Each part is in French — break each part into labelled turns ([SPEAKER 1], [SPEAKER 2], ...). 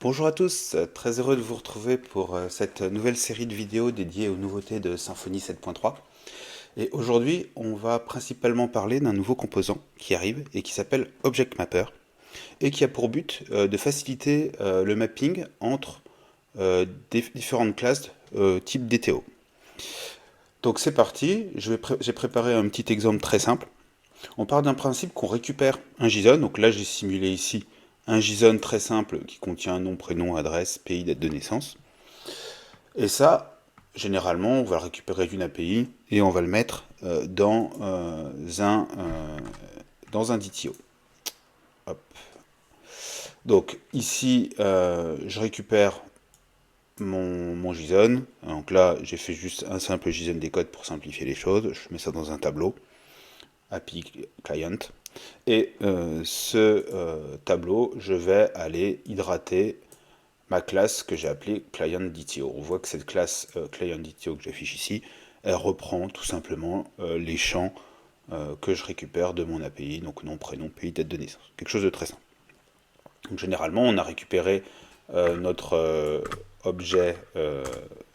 [SPEAKER 1] Bonjour à tous, très heureux de vous retrouver pour cette nouvelle série de vidéos dédiées aux nouveautés de Symfony 7.3. Et aujourd'hui, on va principalement parler d'un nouveau composant qui arrive et qui s'appelle Object Mapper et qui a pour but de faciliter le mapping entre différentes classes type DTO. Donc c'est parti, j'ai préparé un petit exemple très simple. On part d'un principe qu'on récupère un JSON, donc là j'ai simulé ici un JSON très simple qui contient nom, prénom, adresse, pays, date de naissance. Et ça, généralement, on va le récupérer d'une API et on va le mettre dans un DTO. Hop. Donc ici, je récupère mon JSON. Donc là, j'ai fait juste un simple JSON décode pour simplifier les choses. Je mets ça dans un tableau, API Client. Et ce tableau, je vais aller hydrater ma classe que j'ai appelée Client DTO. On voit que cette classe Client DTO que j'affiche ici, elle reprend tout simplement les champs que je récupère de mon API, donc nom, prénom, pays, date de naissance. Quelque chose de très simple. Donc généralement, on a récupéré notre objet,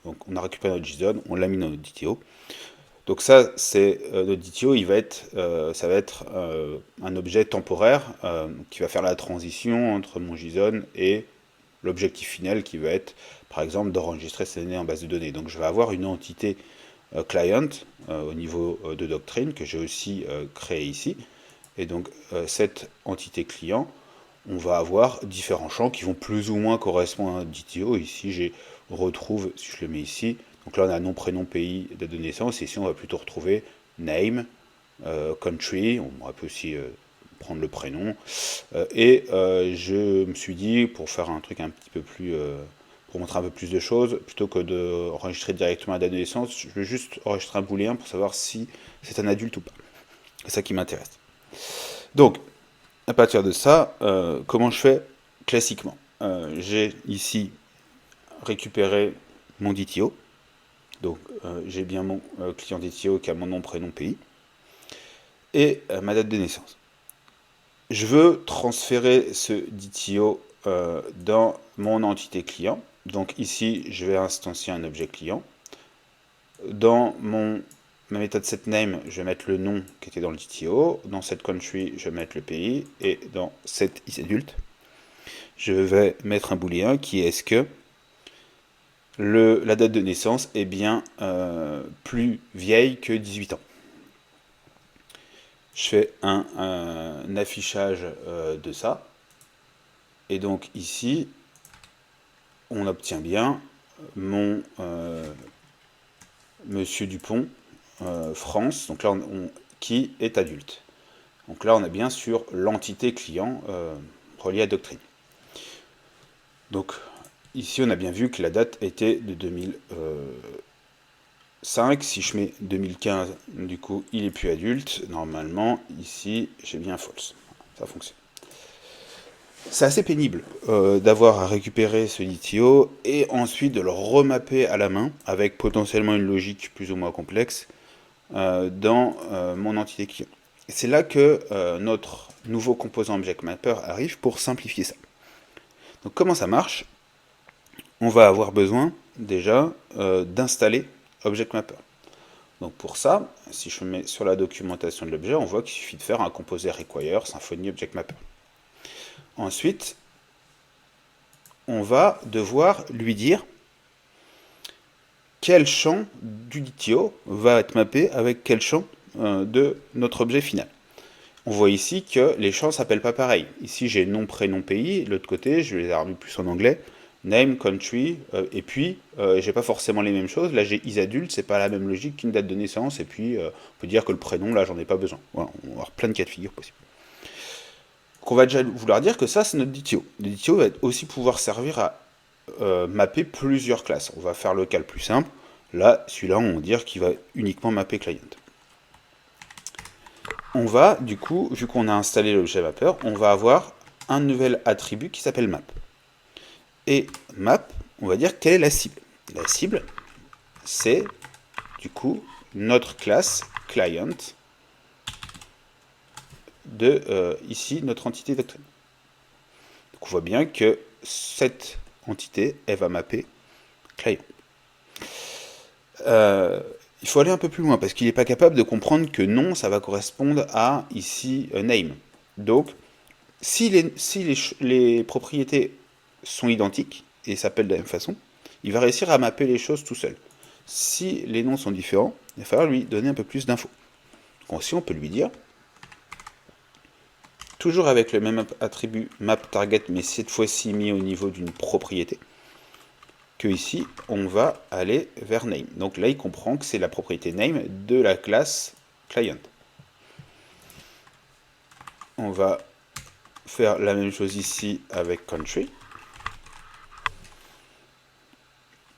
[SPEAKER 1] donc on a récupéré notre JSON, on l'a mis dans notre DTO. Donc ça, c'est notre DTO, ça va être un objet temporaire qui va faire la transition entre mon JSON et l'objectif final qui va être, par exemple, d'enregistrer ces données en base de données. Donc je vais avoir une entité client au niveau de doctrine que j'ai aussi créé ici. Et donc cette entité client, on va avoir différents champs qui vont plus ou moins correspondre à un DTO. Ici, je retrouve, si je le mets ici, donc là on a nom, prénom, pays, date de naissance, et ici on va plutôt retrouver name, country, on peut aussi prendre le prénom, je me suis dit, pour faire un truc un petit peu plus, pour montrer un peu plus de choses, plutôt que de enregistrer directement la date de naissance, je vais juste enregistrer un booléen pour savoir si c'est un adulte ou pas. C'est ça qui m'intéresse. Donc, à partir de ça, comment je fais classiquement j'ai ici récupéré mon DTO. Donc, j'ai bien mon client DTO qui a mon nom, prénom, pays. Et ma date de naissance. Je veux transférer ce DTO dans mon entité client. Donc ici, je vais instancier un objet client. Dans ma méthode setName, je vais mettre le nom qui était dans le DTO. Dans cette country, je vais mettre le pays. Et dans set isAdulte, je vais mettre un booléen qui est est-ce que la date de naissance est bien plus vieille que 18 ans. Je fais un affichage de ça. Et donc ici, on obtient bien mon Monsieur Dupont, France, donc là qui est adulte. Donc là, on est bien sur l'entité client reliée à Doctrine. Donc ici, on a bien vu que la date était de 2005. Si je mets 2015, du coup, il est plus adulte. Normalement, ici, j'ai bien false. Ça fonctionne. C'est assez pénible d'avoir à récupérer ce DTO et ensuite de le remapper à la main avec potentiellement une logique plus ou moins complexe dans mon entité client. C'est là que notre nouveau composant Object Mapper arrive pour simplifier ça. Donc comment ça marche? On va avoir besoin déjà d'installer Object Mapper. Donc pour ça, si je mets sur la documentation de l'objet, on voit qu'il suffit de faire un composer require Symfony Object Mapper. Ensuite, on va devoir lui dire quel champ du DTO va être mappé avec quel champ de notre objet final. On voit ici que les champs ne s'appellent pas pareil. Ici, j'ai nom, prénom, pays. De l'autre côté, je les ai remis plus en anglais. Name, country, et puis, j'ai pas forcément les mêmes choses. Là, j'ai isAdulte, c'est pas la même logique qu'une date de naissance. Et puis, on peut dire que le prénom, là, j'en ai pas besoin. Voilà, on va avoir plein de cas de figure possibles. Donc, on va déjà vouloir dire que ça, c'est notre DTO. Le DTO va aussi pouvoir servir à mapper plusieurs classes. On va faire le cas le plus simple. Là, celui-là, on va dire qu'il va uniquement mapper client. On va, du coup, vu qu'on a installé l'objet mapper, on va avoir un nouvel attribut qui s'appelle map. Et map, on va dire quelle est la cible. La cible, c'est, du coup, notre classe client de, ici, notre entité doctrine. Donc on voit bien que cette entité, elle va mapper client. Il faut aller un peu plus loin parce qu'il n'est pas capable de comprendre que non, ça va correspondre à ici name. Donc, si les propriétés sont identiques et s'appellent de la même façon, il va réussir à mapper les choses tout seul. Si les noms sont différents, il va falloir lui donner un peu plus d'infos. Donc aussi, on peut lui dire, toujours avec le même attribut map_target, mais cette fois-ci mis au niveau d'une propriété, que ici, on va aller vers name. Donc là, il comprend que c'est la propriété name de la classe client. On va faire la même chose ici avec country.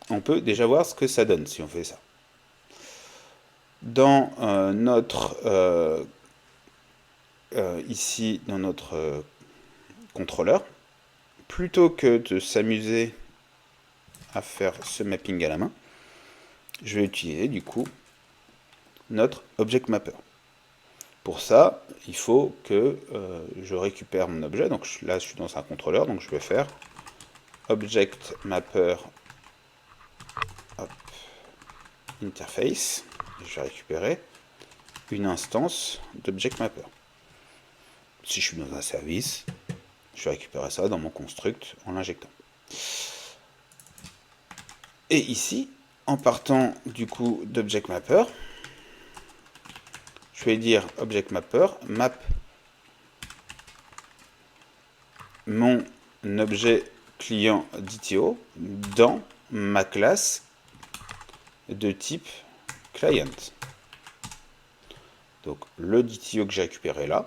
[SPEAKER 1] On peut déjà voir ce que ça donne si on fait ça. Dans ici, dans notre contrôleur, plutôt que de s'amuser à faire ce mapping à la main, je vais utiliser du coup notre object mapper. Pour ça, il faut que je récupère mon objet. Donc là, je suis dans un contrôleur, donc je vais faire object mapper interface. Je vais récupérer une instance d'object mapper. Si je suis dans un service, je vais récupérer ça dans mon construct en l'injectant. Et ici, en partant du coup d'object mapper, je vais dire object mapper map mon objet client DTO dans ma classe de type client. Donc le DTO que j'ai récupéré là,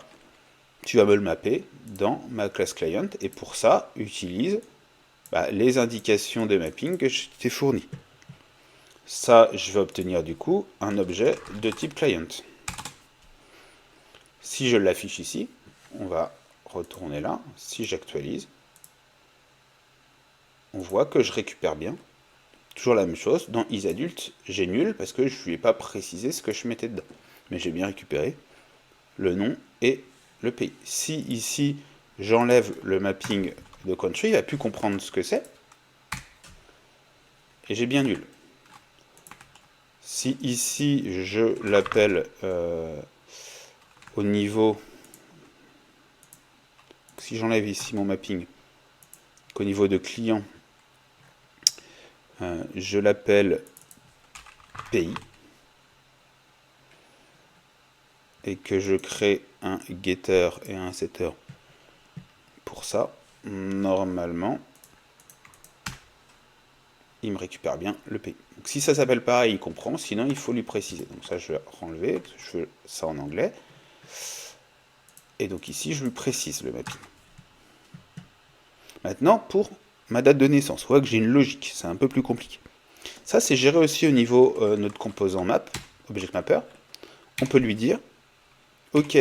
[SPEAKER 1] tu vas me le mapper dans ma classe client et pour ça, utilise les indications de mapping que je t'ai fournies. Ça, je vais obtenir du coup un objet de type client. Si je l'affiche ici, on va retourner là. Si j'actualise, on voit que je récupère bien. Toujours la même chose. Dans isAdult, j'ai nul parce que je ne lui ai pas précisé ce que je mettais dedans. Mais j'ai bien récupéré le nom et le pays. Si ici, j'enlève le mapping de country, il va plus comprendre ce que c'est. Et j'ai bien nul. Si ici, je l'appelle au niveau... Si j'enlève ici mon mapping, qu'au niveau de client, je l'appelle pays, et que je crée un getter et un setter pour ça, normalement, il me récupère bien le pays. Donc si ça s'appelle pareil, il comprend, sinon il faut lui préciser. Donc ça, je vais enlever, je fais ça en anglais. Et donc ici, je lui précise le mapping. Maintenant, pour ma date de naissance, vous voyez que j'ai une logique, c'est un peu plus compliqué. Ça, c'est géré aussi au niveau notre composant map, object mapper. On peut lui dire, ok,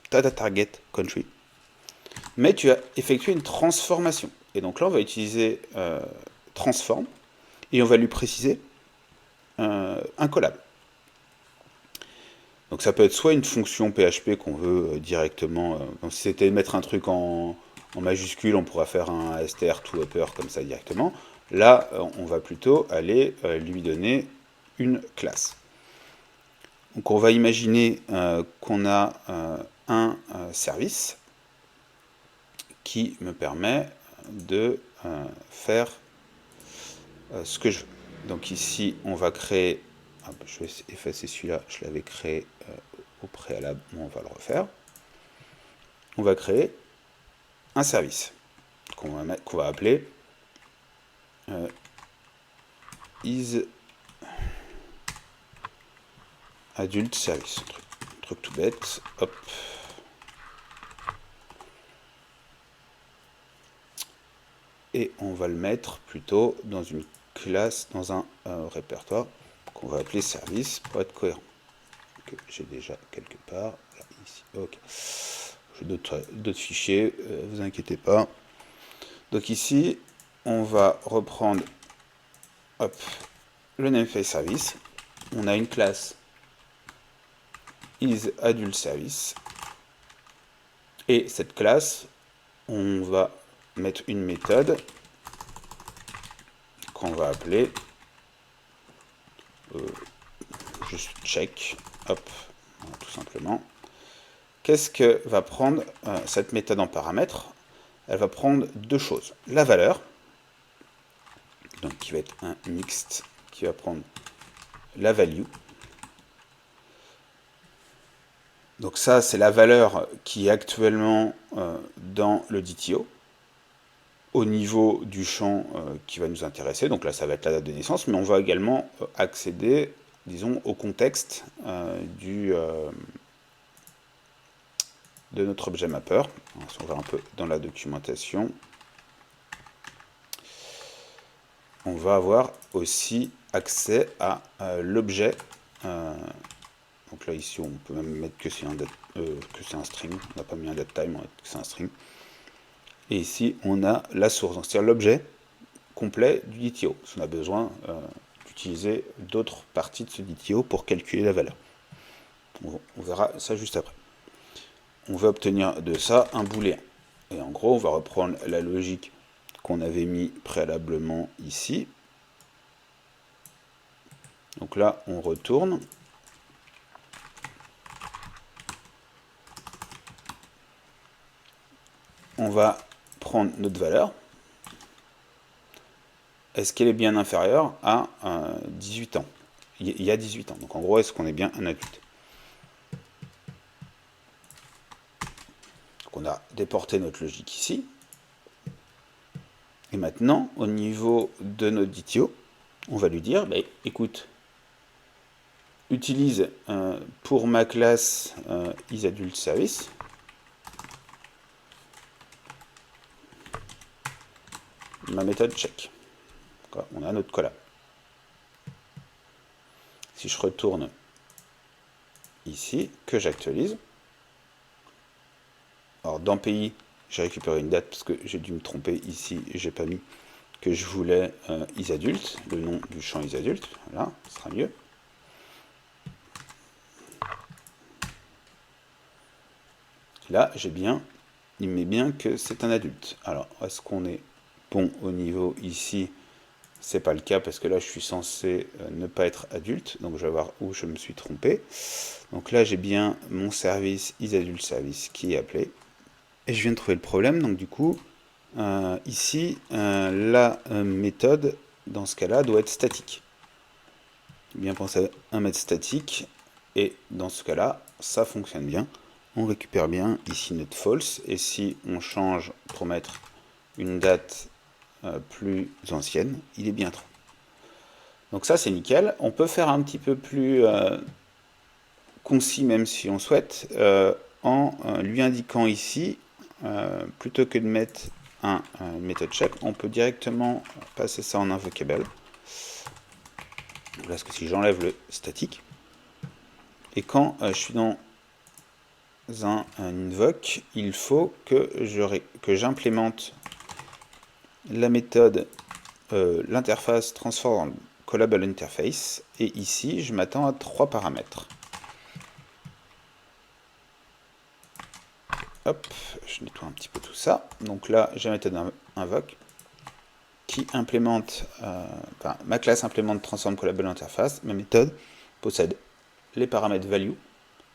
[SPEAKER 1] ta target country, mais tu as effectué une transformation. Et donc là, on va utiliser transform, et on va lui préciser un collab. Donc ça peut être soit une fonction PHP qu'on veut directement, donc si c'était mettre un truc en majuscule, on pourra faire un str to upper comme ça directement. Là, on va plutôt aller lui donner une classe. Donc on va imaginer qu'on a un service qui me permet de faire ce que je veux. Donc ici, on va créer, je vais effacer celui-là, je l'avais créé au préalable, on va le refaire. On va créer un service qu'on va appeler isAdult service. Un truc tout bête, hop. Et on va le mettre plutôt dans une classe, dans un répertoire qu'on va appeler service pour être cohérent. Que j'ai déjà quelque part, là, ici, ok. J'ai d'autres fichiers, vous inquiétez pas. Donc ici, on va reprendre le namespace service. On a une classe isAdultService. Et cette classe, on va mettre une méthode qu'on va appeler juste check, hop, tout simplement. Qu'est-ce que va prendre cette méthode en paramètre? Elle va prendre deux choses. La valeur, donc qui va être un mixed, qui va prendre la value. Donc ça, c'est la valeur qui est actuellement dans le DTO, au niveau du champ qui va nous intéresser. Donc là, ça va être la date de naissance, mais on va également accéder, disons, au contexte de notre objet mapper. Si on va un peu dans la documentation, on va avoir aussi accès à l'objet. Donc là, ici, on peut même mettre que c'est un string. On n'a pas mis un datetime, on va mettre que c'est un string. Et ici, on a la source, c'est-à-dire l'objet complet du DTO. Si on a besoin d'utiliser d'autres parties de ce DTO pour calculer la valeur. On verra ça juste après. On va obtenir de ça un booléen. Et en gros, on va reprendre la logique qu'on avait mis préalablement ici. Donc là, on retourne. On va prendre notre valeur. Est-ce qu'elle est bien inférieure à 18 ans? Il y a 18 ans. Donc en gros, est-ce qu'on est bien un adulte? Donc on a déporté notre logique ici. Et maintenant, au niveau de notre DTO, on va lui dire, bah, écoute, utilise pour ma classe isAdultService ma méthode check. On a notre collab. Si je retourne ici, que j'actualise, alors dans pays, j'ai récupéré une date parce que j'ai dû me tromper ici, j'ai pas mis que je voulais isAdult, le nom du champ isAdult, voilà, ce sera mieux. Là, il met bien que c'est un adulte. Alors, est-ce qu'on est bon au niveau ici? C'est pas le cas parce que là, je suis censé ne pas être adulte. Donc, je vais voir où je me suis trompé. Donc là, j'ai bien mon service isAdultService qui est appelé. Et je viens de trouver le problème. Donc, du coup, ici, la méthode, dans ce cas-là, doit être statique. Bien penser à un mètre statique. Et dans ce cas-là, ça fonctionne bien. On récupère bien ici notre false, et si on change pour mettre une date plus ancienne, il est bien true. Donc ça c'est nickel. On peut faire un petit peu plus concis même si on souhaite, en lui indiquant ici, plutôt que de mettre une méthode check, on peut directement passer ça en invocable. Parce que si j'enlève le statique, et quand je suis dans un invoke, il faut que j'implémente la méthode, l'interface transform callable interface, et ici je m'attends à 3 paramètres. Hop, je nettoie un petit peu tout ça. Donc là, j'ai la méthode invoke qui implémente, ma classe implémente transform callable interface. Ma méthode possède les paramètres value,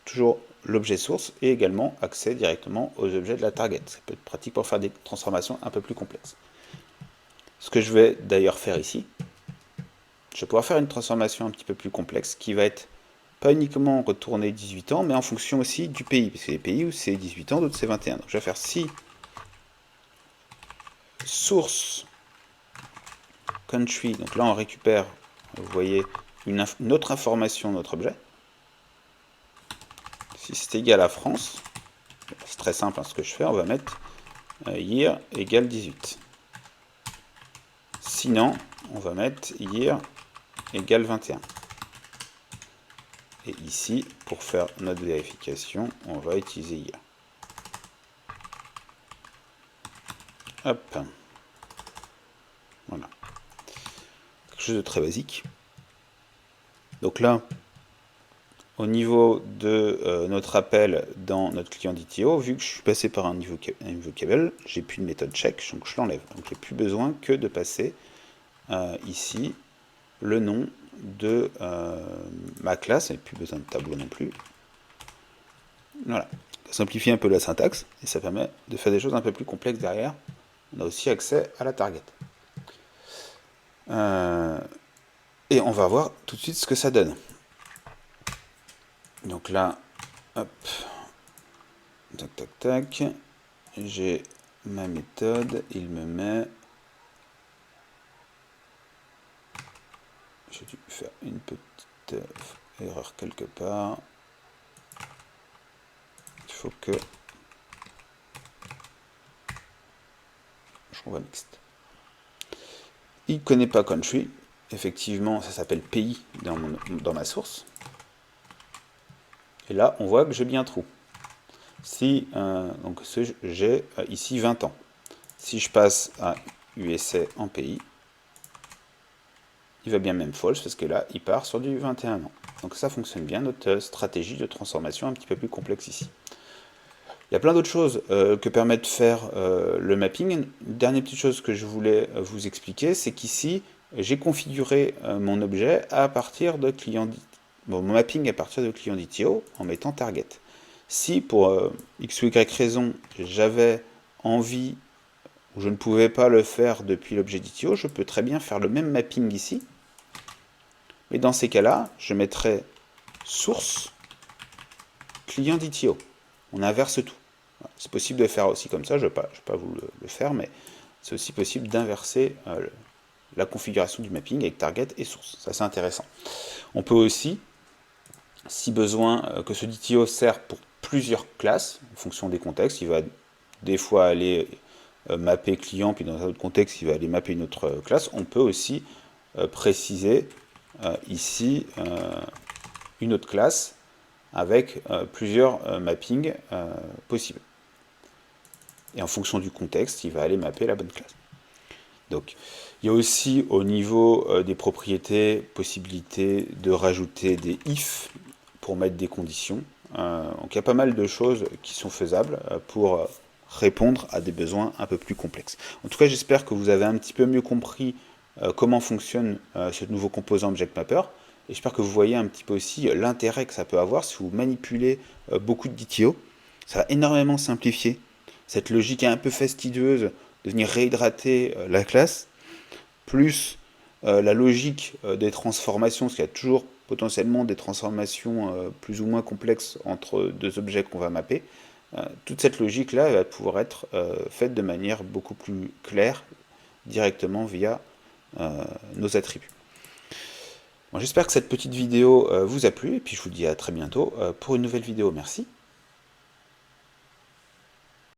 [SPEAKER 1] toujours l'objet source, et également accès directement aux objets de la target. Ça peut être pratique pour faire des transformations un peu plus complexes. Ce que je vais d'ailleurs faire ici, je vais pouvoir faire une transformation un petit peu plus complexe qui va être pas uniquement retourner 18 ans, mais en fonction aussi du pays, parce qu'il y a des pays où c'est 18 ans, d'autres c'est 21. Donc je vais faire si source country, donc là on récupère, vous voyez, une autre information de notre objet. Si c'est égal à France, c'est très simple ce que je fais, on va mettre year égale 18. Sinon, on va mettre year égale 21. Et ici, pour faire notre vérification, on va utiliser year. Hop. Voilà. Quelque chose de très basique. Donc là, au niveau de notre appel dans notre client DTO, vu que je suis passé par un invocable, j'ai plus de méthode check, donc je l'enlève. Donc j'ai plus besoin que de passer ici le nom de ma classe, et plus besoin de tableau non plus. Voilà, ça simplifie un peu la syntaxe, et ça permet de faire des choses un peu plus complexes derrière. On a aussi accès à la target. Et on va voir tout de suite ce que ça donne. Donc là, hop, tac, tac, tac, j'ai ma méthode, il me met... J'ai dû faire une petite erreur quelque part. Il faut que je renvoie mixte. Il ne connaît pas country. Effectivement, ça s'appelle pays dans ma source. Et là, on voit que j'ai bien trou. Si, donc j'ai ici 20 ans. Si je passe à USA en pays, il va bien même false parce que là, il part sur du 21 ans. Donc ça fonctionne bien, notre stratégie de transformation un petit peu plus complexe ici. Il y a plein d'autres choses que permet de faire le mapping. Une dernière petite chose que je voulais vous expliquer, c'est qu'ici, j'ai configuré mon objet à partir de client, mon mapping à partir de client DTO en mettant target. Si pour x ou y raison, j'avais envie ou je ne pouvais pas le faire depuis l'objet DTO, je peux très bien faire le même mapping ici. Mais dans ces cas-là, je mettrai source client DTO. On inverse tout. C'est possible de faire aussi comme ça, je ne vais pas vous le faire, mais c'est aussi possible d'inverser la configuration du mapping avec target et source. Ça, c'est intéressant. On peut aussi, si besoin, que ce DTO sert pour plusieurs classes, en fonction des contextes, il va des fois aller mapper client, puis dans un autre contexte, il va aller mapper une autre classe. On peut aussi préciser ici une autre classe avec plusieurs mappings possibles. Et en fonction du contexte, il va aller mapper la bonne classe. Donc, il y a aussi au niveau des propriétés, possibilité de rajouter des if pour mettre des conditions. Donc, il y a pas mal de choses qui sont faisables pour répondre à des besoins un peu plus complexes. En tout cas, j'espère que vous avez un petit peu mieux compris comment fonctionne ce nouveau composant Object Mapper. Et j'espère que vous voyez un petit peu aussi l'intérêt que ça peut avoir si vous manipulez beaucoup de DTO. Ça va énormément simplifier cette logique un peu fastidieuse de venir réhydrater la classe, plus la logique des transformations, parce qu'il y a toujours potentiellement des transformations plus ou moins complexes entre deux objets qu'on va mapper. Toute cette logique-là va pouvoir être faite de manière beaucoup plus claire, directement via nos attributs. Bon, j'espère que cette petite vidéo vous a plu, et puis je vous dis à très bientôt pour une nouvelle vidéo. Merci.